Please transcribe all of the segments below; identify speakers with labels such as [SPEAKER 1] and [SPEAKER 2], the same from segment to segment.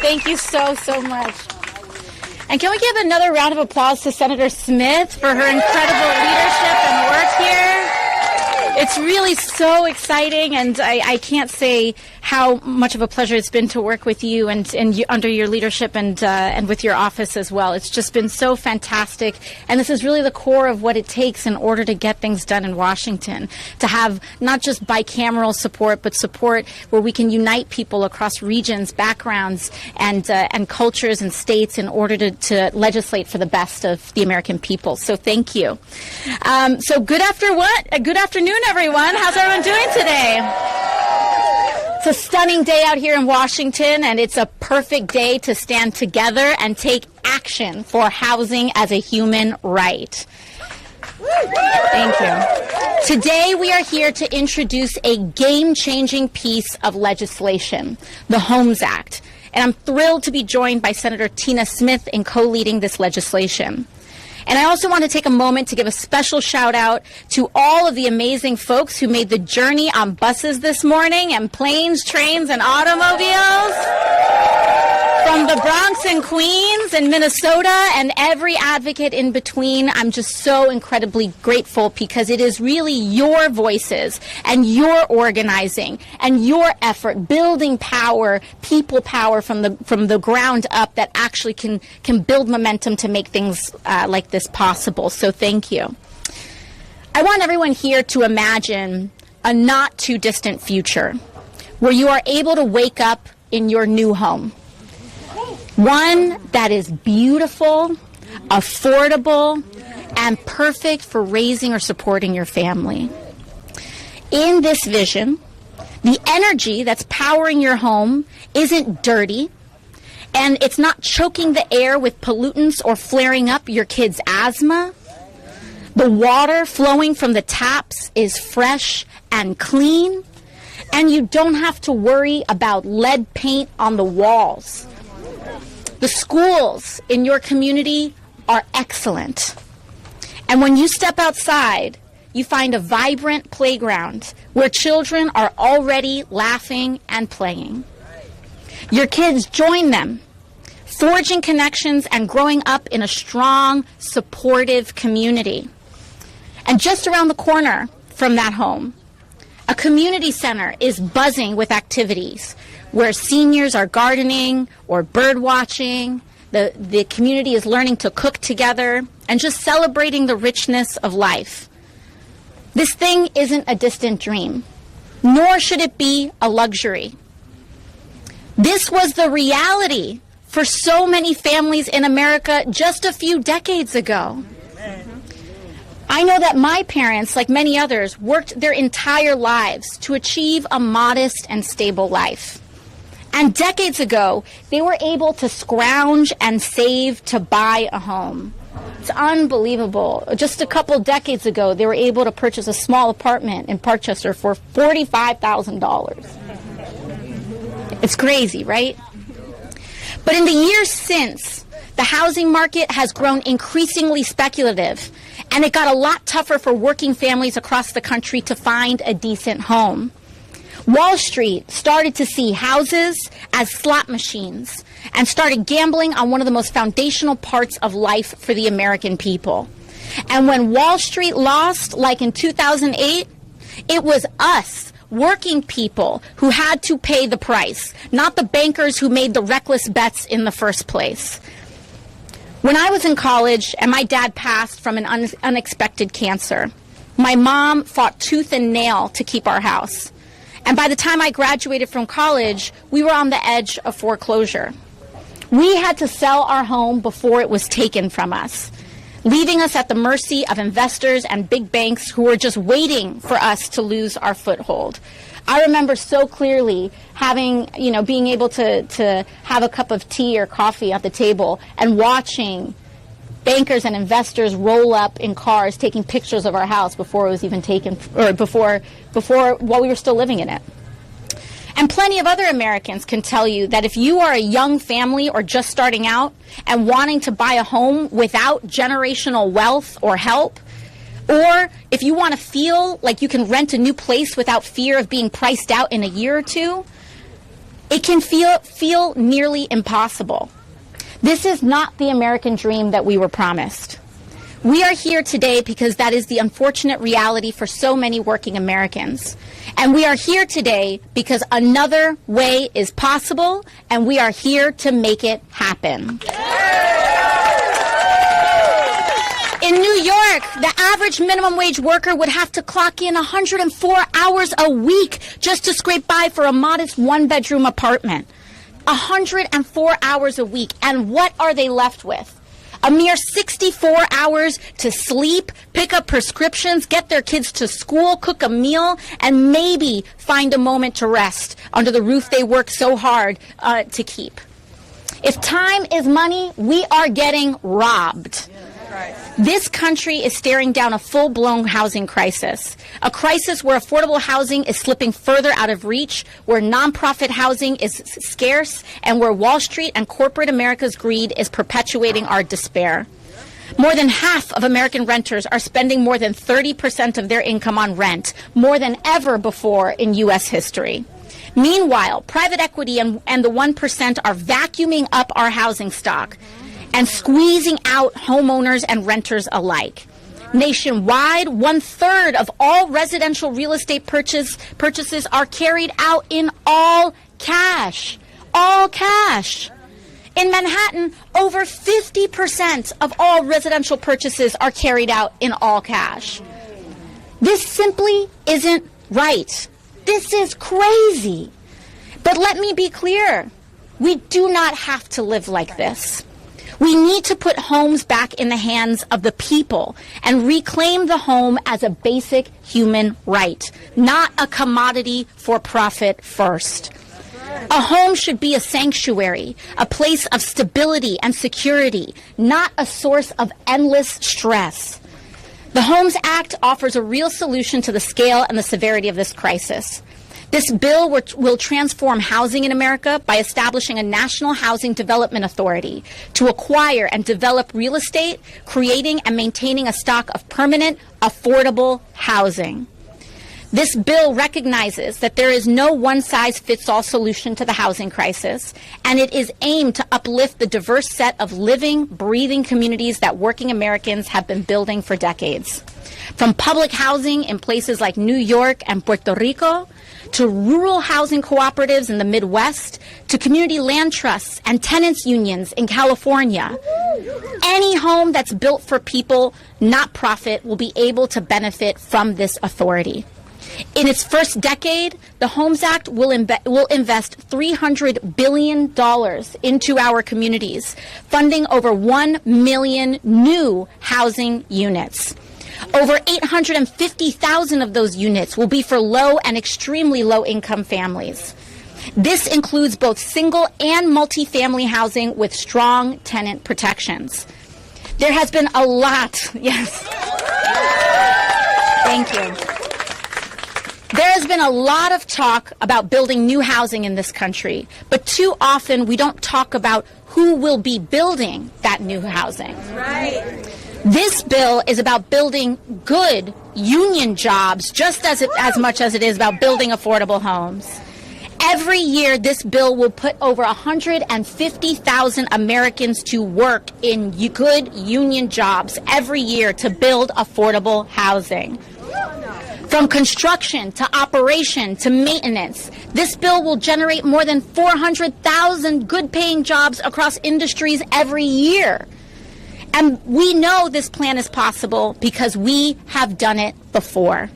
[SPEAKER 1] Thank you so, so much. And can we give another round of applause to Senator Smith for her incredible leadership and work here? It's really so exciting, and I can't say how much of a pleasure it's been to work with you and under your leadership and with your office as well. It's just been so fantastic, and this is really the core of what it takes in order to get things done in Washington, to have not just bicameral support, but support where we can unite people across regions, backgrounds, and cultures and states in order to legislate for the best of the American people. So thank you. So good afternoon, everyone. How's everyone doing today? It's a stunning day out here in Washington, and it's a perfect day to stand together and take action for housing as a human right. Thank you. Today we are here to introduce a game-changing piece of legislation, the Homes Act. And I'm thrilled to be joined by Senator Tina Smith in co-leading this legislation. And I also want to take a moment to give a special shout out to all of the amazing folks who made the journey on buses this morning and planes, trains, and automobiles. From the Bronx and Queens and Minnesota and every advocate in between, I'm just so incredibly grateful because it is really your voices and your organizing and your effort, building power, people power from the ground up that actually can build momentum to make things like this possible. So thank you. I want everyone here to imagine a not too distant future where you are able to wake up in your new home. One that is beautiful, affordable, and perfect for raising or supporting your family. In this vision, the energy that's powering your home isn't dirty, and it's not choking the air with pollutants or flaring up your kids' asthma. The water flowing from the taps is fresh and clean, and you don't have to worry about lead paint on the walls. The schools in your community are excellent. And when you step outside, you find a vibrant playground where children are already laughing and playing. Your kids join them, forging connections and growing up in a strong, supportive community. And just around the corner from that home, a community center is buzzing with activities where seniors are gardening or bird watching. The community is learning to cook together and just celebrating the richness of life. This thing isn't a distant dream, nor should it be a luxury. This was the reality for so many families in America just a few decades ago. I know that my parents, like many others, worked their entire lives to achieve a modest and stable life. And decades ago, they were able to scrounge and save to buy a home. It's unbelievable. Just a couple decades ago, they were able to purchase a small apartment in Parkchester for $45,000. It's crazy, right? But in the years since, the housing market has grown increasingly speculative, and it got a lot tougher for working families across the country to find a decent home. Wall Street started to see houses as slot machines and started gambling on one of the most foundational parts of life for the American people. And when Wall Street lost, like in 2008, it was us, working people, who had to pay the price, not the bankers who made the reckless bets in the first place. When I was in college and my dad passed from an unexpected cancer, my mom fought tooth and nail to keep our house. And by the time I graduated from college, we were on the edge of foreclosure. We had to sell our home before it was taken from us, leaving us at the mercy of investors and big banks who were just waiting for us to lose our foothold. I remember so clearly being able to have a cup of tea or coffee at the table and watching bankers and investors roll up in cars taking pictures of our house before it was even taken, or while we were still living in it. And plenty of other Americans can tell you that if you are a young family or just starting out and wanting to buy a home without generational wealth or help, or if you want to feel like you can rent a new place without fear of being priced out in a year or two, It can feel nearly impossible. This is not the American dream that we were promised. We are here today because that is the unfortunate reality for so many working Americans. And we are here today because another way is possible, and we are here to make it happen. In New York, the average minimum wage worker would have to clock in 104 hours a week just to scrape by for a modest one-bedroom apartment. 104 hours a week. And what are they left with? A mere 64 hours to sleep, pick up prescriptions, get their kids to school, cook a meal, and maybe find a moment to rest under the roof they work so hard to keep. If time is money, we are getting robbed. This country is staring down a full-blown housing crisis, a crisis where affordable housing is slipping further out of reach, where nonprofit housing is scarce, and where Wall Street and corporate America's greed is perpetuating our despair. More than half of American renters are spending more than 30% of their income on rent, more than ever before in U.S. history. Meanwhile, private equity and the 1% are vacuuming up our housing stock and squeezing out homeowners and renters alike. Nationwide, 1/3 of all residential real estate purchases are carried out in all cash. All cash. In Manhattan, over 50% of all residential purchases are carried out in all cash. This simply isn't right. This is crazy. But let me be clear. We do not have to live like this. We need to put homes back in the hands of the people and reclaim the home as a basic human right, not a commodity for profit first. A home should be a sanctuary, a place of stability and security, not a source of endless stress. The Homes Act offers a real solution to the scale and the severity of this crisis. This bill will transform housing in America by establishing a national housing development authority to acquire and develop real estate, creating and maintaining a stock of permanent, affordable housing. This bill recognizes that there is no one-size-fits-all solution to the housing crisis, and it is aimed to uplift the diverse set of living, breathing communities that working Americans have been building for decades. From public housing in places like New York and Puerto Rico, to rural housing cooperatives in the Midwest, to community land trusts and tenants unions in California. Any home that's built for people, not profit, will be able to benefit from this authority. In its first decade, the Homes Act will invest $300 billion into our communities, funding over 1 million new housing units. Over 850,000 of those units will be for low and extremely low-income families. This includes both single and multifamily housing with strong tenant protections. There has been a lot, yes. Thank you. There has been a lot of talk about building new housing in this country, but too often we don't talk about who will be building that new housing. Right. This bill is about building good union jobs just as much as it is about building affordable homes. Every year, this bill will put over 150,000 Americans to work in good union jobs every year to build affordable housing. From construction to operation to maintenance, this bill will generate more than 400,000 good-paying jobs across industries every year. And we know this plan is possible because we have done it before.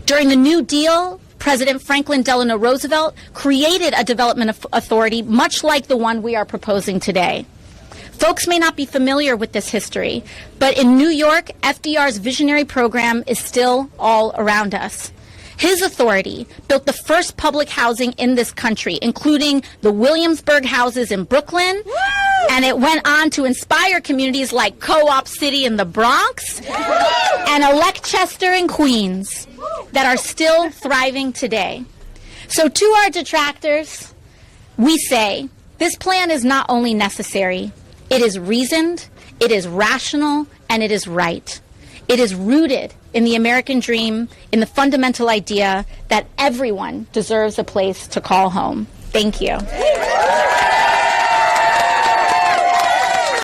[SPEAKER 1] During the New Deal, President Franklin Delano Roosevelt created a development authority much like the one we are proposing today. Folks may not be familiar with this history, but in New York, FDR's visionary program is still all around us. His authority built the first public housing in this country, including the Williamsburg houses in Brooklyn, and it went on to inspire communities like Co-op City in the Bronx and Alexandria in Queens that are still thriving today. So to our detractors, we say this plan is not only necessary, it is reasoned, it is rational, and it is right. It is rooted in the American dream, in the fundamental idea that everyone deserves a place to call home. Thank you.